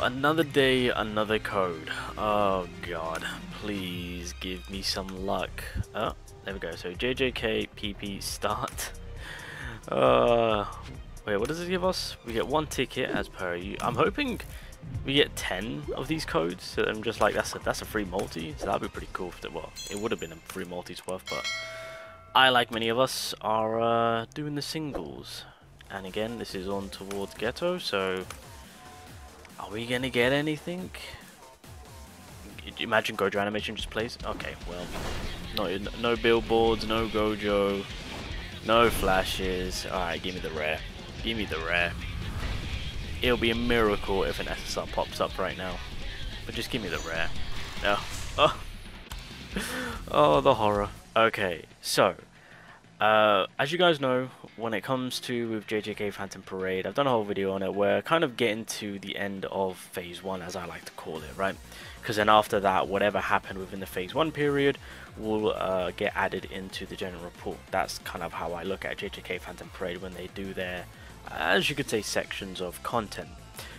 another day, another code. Oh god, please give me some luck. Oh, there we go. So JJK PP start. Wait, what does it give us? We get 1 ticket as per you. I'm hoping we get 10 of these codes. So I'm just like, that's a free multi. So that'd be pretty cool. Well, it would have been a free multi's worth, but I, like many of us, are doing the singles. And again, this is on towards Ghetto, so are we gonna get anything? Imagine Gojo animation just plays. Okay, well, no billboards, no Gojo, no flashes. Alright, give me the rare. Give me the rare. It'll be a miracle if an SSR pops up right now. But just give me the rare. Oh, oh the horror. Okay, so as you guys know, when it comes to with JJK Phantom Parade, I've done a whole video on it. We're kind of getting to the end of phase 1, as I like to call it, right? Because then after that, whatever happened within the phase 1 period will get added into the general pool. That's kind of how I look at JJK Phantom Parade when they do their, as you could say, sections of content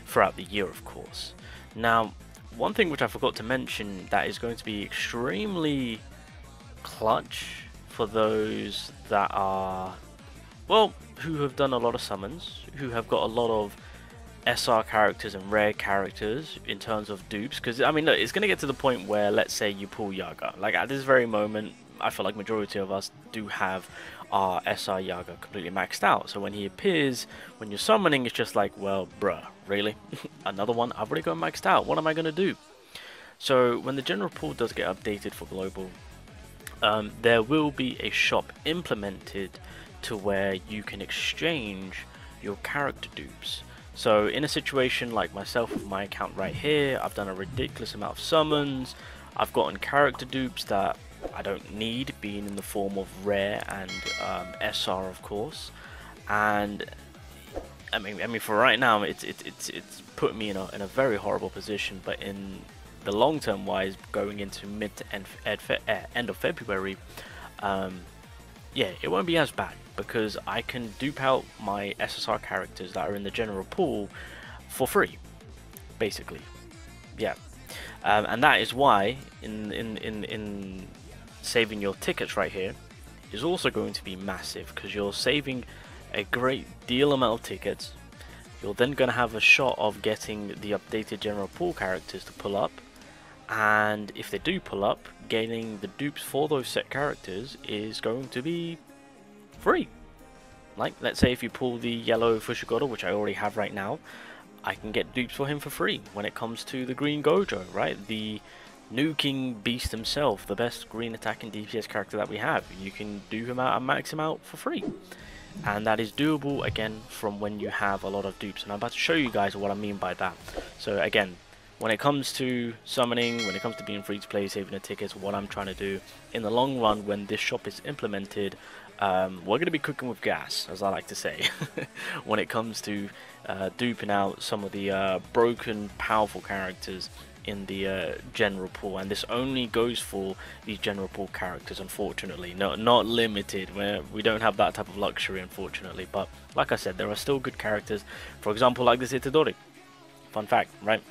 throughout the year, of course. Now, one thing which I forgot to mention that is going to be extremely clutch for those that are, well, who have done a lot of summons, who have got a lot of SR characters and rare characters in terms of dupes. Because I mean, look, it's going to get to the point where, let's say you pull Yaga, like at this very moment, I feel like majority of us do have our SR Yaga completely maxed out. So when he appears, when you're summoning, it's just like, well, bruh, really? Another one? I've already got maxed out. What am I going to do? So when the general pool does get updated for global, there will be a shop implemented to where you can exchange your character dupes. So in a situation like myself with my account right here, I've done a ridiculous amount of summons. I've gotten character dupes that I don't need, being in the form of rare and SR, of course. And I mean, for right now, it's put me in a very horrible position. But in the long term wise, going into mid to end of February, yeah, it won't be as bad, because I can dupe out my SSR characters that are in the general pool for free, basically. Yeah, and that is why in saving your tickets right here is also going to be massive, because you're saving a great deal amount of tickets. You're then going to have a shot of getting the updated general pool characters to pull up, and if they do pull up, getting the dupes for those set characters is going to be free. Like, let's say if you pull the yellow Fushiguro, which I already have right now, I can get dupes for him for free. When it comes to the green Gojo, right, the nuking beast himself, the best green attacking DPS character that we have, you can do him out and max him out for free. And that is doable, again, from when you have a lot of dupes. And I'm about to show you guys what I mean by that. So again, when it comes to summoning, when it comes to being free to play, saving the tickets, what I'm trying to do in the long run, when this shop is implemented, we're going to be cooking with gas, as I like to say, when it comes to duping out some of the broken, powerful characters in the general pool. And this only goes for these general pool characters, unfortunately. Not limited, where we don't have that type of luxury, unfortunately. But like I said, there are still good characters, for example, like this Itadori. Fun fact, right?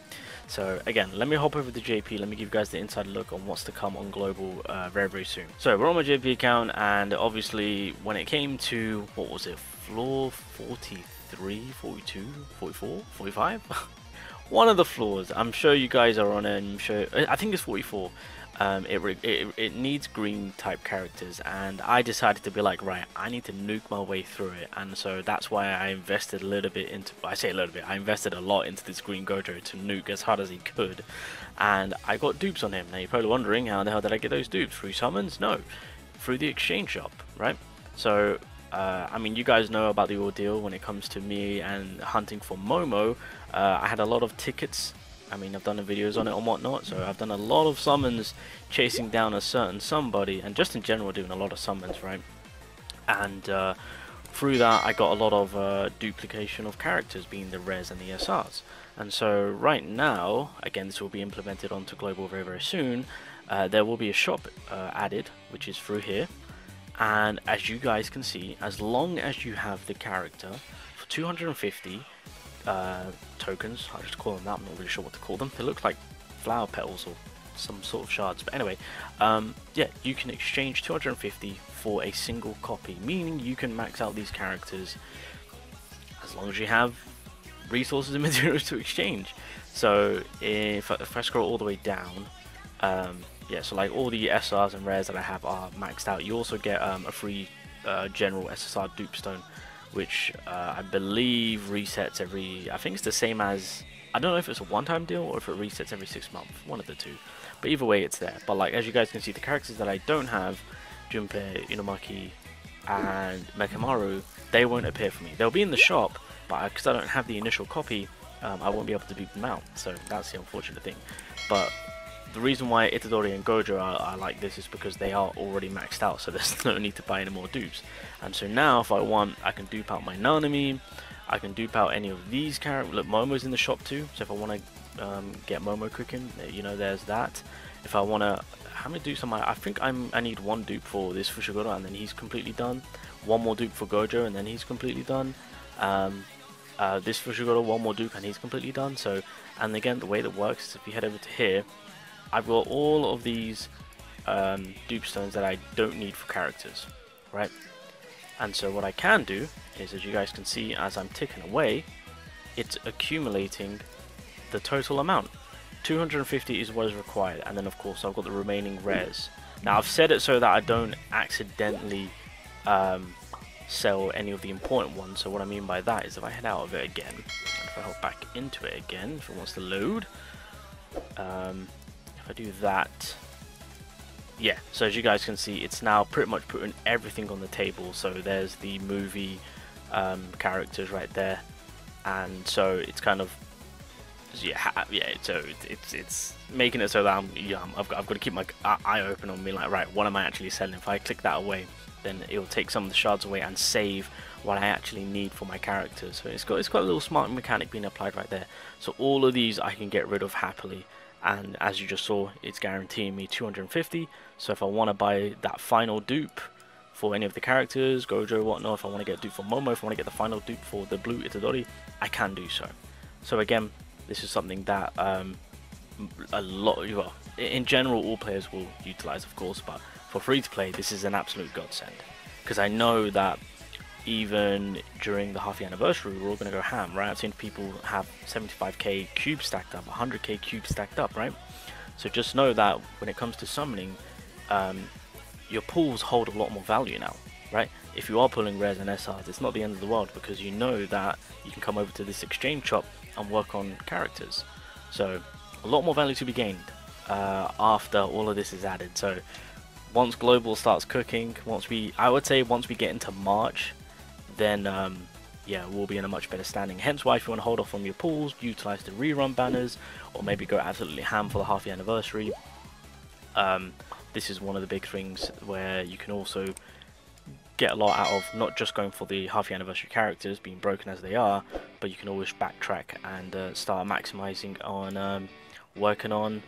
So again, let me hop over to JP, let me give you guys the inside look on what's to come on global very soon. So we're on my JP account, and obviously when it came to, what was it, floor 43, 42, 44, 45? One of the floors, I'm sure you guys are on it, and I'm sure, I think it's 44. It needs green type characters, and I decided to be like, right, I need to nuke my way through it. And so that's why I invested a little bit into, I say a little bit, I invested a lot into this green Gojo to nuke as hard as he could, and I got dupes on him. Now you're probably wondering, how the hell did I get those dupes? Through summons? No, through the exchange shop, right? So I mean, you guys know about the ordeal when it comes to me and hunting for Momo. I had a lot of tickets. I mean, I've done the videos on it and whatnot, so I've done a lot of summons chasing down a certain somebody, and just in general doing a lot of summons, right? And through that I got a lot of duplication of characters, being the rares and the SRs. And so right now, again, this will be implemented onto global very soon. There will be a shop added, which is through here, and as you guys can see, as long as you have the character for 250 tokens. I'll just call them that. I'm not really sure what to call them. They look like flower petals or some sort of shards. But anyway, yeah, you can exchange 250 for a single copy, meaning you can max out these characters as long as you have resources and materials to exchange. So if I scroll all the way down, yeah, so like all the SRs and rares that I have are maxed out. You also get a free general SSR dupe stone, which I believe resets every, I think it's the same as, I don't know if it's a one-time deal or if it resets every 6 months, one of the two. But either way, it's there. But like, as you guys can see, the characters that I don't have, Junpei, Inumaki, and Mekamaru, they won't appear for me. They'll be in the shop, but because I don't have the initial copy, I won't be able to beat them out. So that's the unfortunate thing. But the reason why Itadori and Gojo are like this is because they are already maxed out, so there's no need to buy any more dupes. And so now, if I want, I can dupe out my Nanami, I can dupe out any of these characters. Look, Momo's in the shop too, so if I want to get Momo cooking, you know, there's that. If I want to, how many dupes am I think I need one dupe for this Fushiguro, and then he's completely done. One more dupe for Gojo, and then he's completely done. This Fushiguro, one more dupe, and he's completely done. So, and again, the way that works is if you head over to here, I've got all of these dupe stones that I don't need for characters, right? And so what I can do is, as you guys can see, as I'm ticking away, it's accumulating the total amount. 250 is what is required, and then of course I've got the remaining rares. Now I've set it so that I don't accidentally sell any of the important ones. So what I mean by that is if I head out of it again, and if I hop back into it again, if it wants to load, if I do that, yeah, so as you guys can see, it's now pretty much putting everything on the table. So there's the movie characters right there, and so it's kind of, yeah, so it's making it so that I've got to keep my eye open on me, like, right, what am I actually selling? If I click that away, then it will take some of the shards away and save what I actually need for my characters. So it's got a little smart mechanic being applied right there. So all of these I can get rid of happily, and as you just saw, it's guaranteeing me 250. So if I want to buy that final dupe for any of the characters, Gojo, whatnot, if I want to get a dupe for Momo, if I want to get the final dupe for the blue Itadori, I can do so. So again, this is something that a lot, well, in general, all players will utilize, of course, but for free to play, this is an absolute godsend. Because I know that even during the half-year anniversary, we're all going to go ham, right? I've seen people have 75k cubes stacked up, 100k cubes stacked up, right? So just know that when it comes to summoning, your pools hold a lot more value now, right? If you are pulling rares and SRs, it's not the end of the world, because you know that you can come over to this exchange shop and work on characters. So a lot more value to be gained after all of this is added. So once global starts cooking, I would say once we get into March, then yeah, we'll be in a much better standing. Hence why, if you want to hold off on your pools, utilize the rerun banners, or maybe go absolutely ham for the half-year anniversary. This is one of the big things where you can also get a lot out of not just going for the half-year anniversary characters, being broken as they are, but you can always backtrack and start maximizing on working on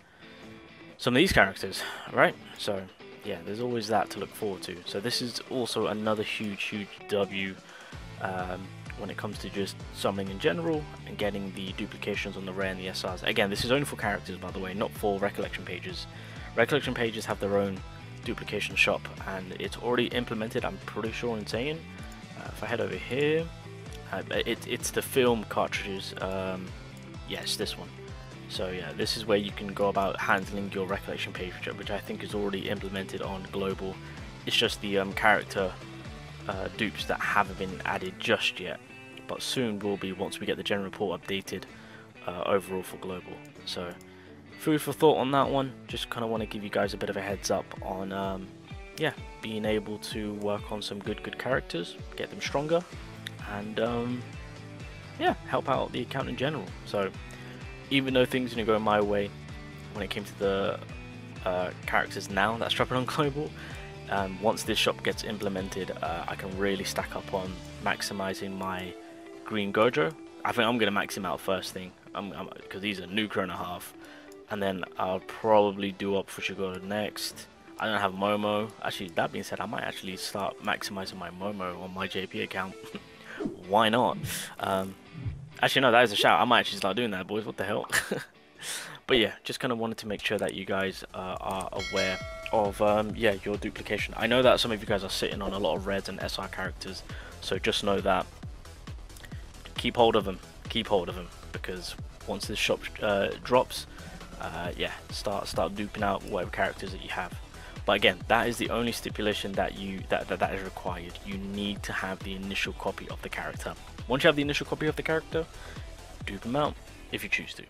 some of these characters, right? So yeah, there's always that to look forward to. So this is also another huge W when it comes to just summoning in general and getting the duplications on the rare and the SRs. Again, this is only for characters, by the way, not for recollection pages. Recollection pages have their own duplication shop, and it's already implemented, I'm pretty sure, in Saiyan. If I head over here, it's the film cartridges. Yes, this one. So yeah, this is where you can go about handling your recollection page, which I think is already implemented on global. It's just the character dupes that haven't been added just yet, but soon will be once we get the general report updated overall for global. So food for thought on that one. Just kind of want to give you guys a bit of a heads up on yeah, being able to work on some good characters, get them stronger, and yeah, help out the account in general. So even though things didn't go my way when it came to the characters now that's dropping on global, once this shop gets implemented, I can really stack up on maximizing my green Gojo. I think I'm going to max him out first thing, because he's a nuker and a half, and then I'll probably do up for Fushiguro next. I don't have Momo. Actually, that being said, I might actually start maximizing my Momo on my JP account. Why not? Actually, no, that is a shout. I might actually start doing that, boys. What the hell? But yeah, just kind of wanted to make sure that you guys are aware of yeah, your duplication. I know that some of you guys are sitting on a lot of reds and SR characters, so just know that keep hold of them, because once this shop drops, yeah, start duping out whatever characters that you have. But again, that is the only stipulation that that is required. You need to have the initial copy of the character. Once you have the initial copy of the character, dupe them out if you choose to.